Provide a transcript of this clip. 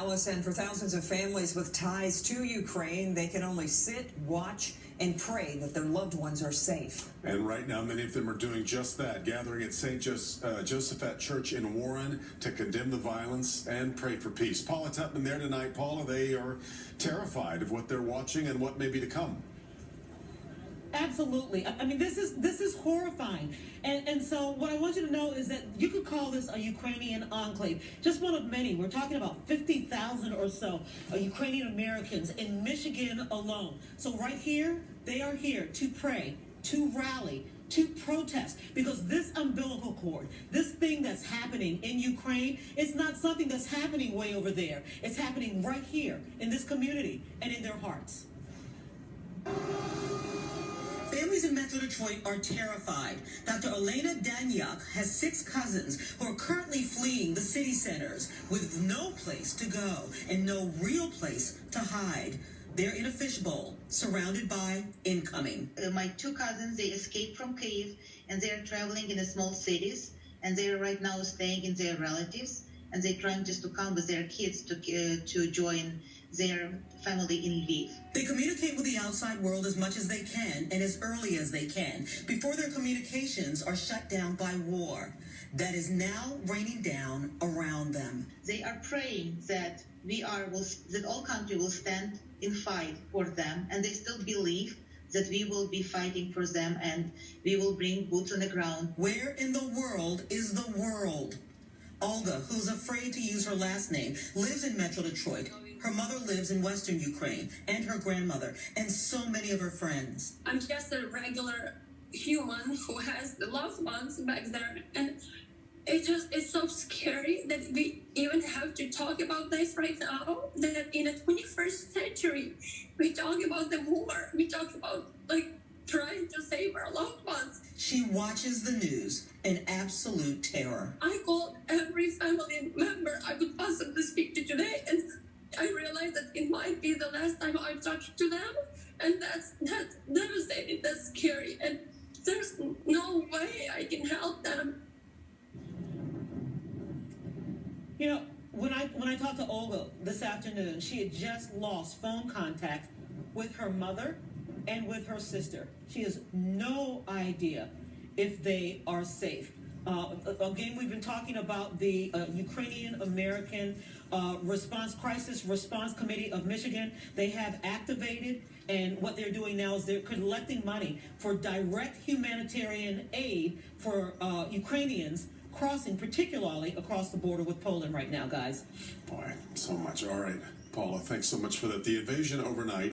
And for thousands of families with ties to Ukraine, they can only sit, watch, and pray that their loved ones are safe. And right now, many of them are doing just that, gathering at St. Josephat Church in Warren to condemn the violence and pray for peace. Paula Tutman there tonight. Paula, they are terrified of what they're watching and what may be to come. Absolutely. I mean, this is horrifying. And so what I want you to know is that you could call this a Ukrainian enclave, just one of many. We're talking about 50,000 or so Ukrainian Americans in Michigan alone. So right here, they are here to pray, to rally, to protest, because this umbilical cord, this thing that's happening in Ukraine, it's not something that's happening way over there. It's happening right here in this community and in their hearts. Families in Metro Detroit are terrified. Dr. Elena Danyuk has 6 cousins who are currently fleeing the city centers with no place to go and no real place to hide. They're in a fishbowl, surrounded by incoming. My 2 cousins, they escaped from Kyiv, and they're traveling in the small cities, and they're right now staying in their relatives, and they're trying just to come with their kids to join their family in Lviv. They communicate with the outside world as much as they can and as early as they can before their communications are shut down by war that is now raining down around them. They are praying that that all country will stand in fight for them, and they still believe that we will be fighting for them and we will bring boots on the ground. Where in the world is the world? Olga, who's afraid to use her last name, lives in Metro Detroit. Her mother lives in Western Ukraine, and her grandmother, and so many of her friends. I'm just a regular human who has the loved ones back there, and it's so scary that we even have to talk about this right now, that in the 21st century, we talk about the war, we talk about, trying to save our loved ones. She watches the news in absolute terror. I called every family member I could possibly speak to today, and I realized that it might be the last time I talked to them, and that's devastating, that's scary, and there's no way I can help them. You know, when I talked to Olga this afternoon, she had just lost phone contact with her mother and with her sister. She has no idea if they are safe. Again, we've been talking about the Ukrainian American Crisis Response Committee of Michigan. They have activated, and what they're doing now is they're collecting money for direct humanitarian aid for Ukrainians crossing, particularly across the border with Poland right now, guys. Boy, so much. All right, Paula, thanks so much for that. The invasion overnight.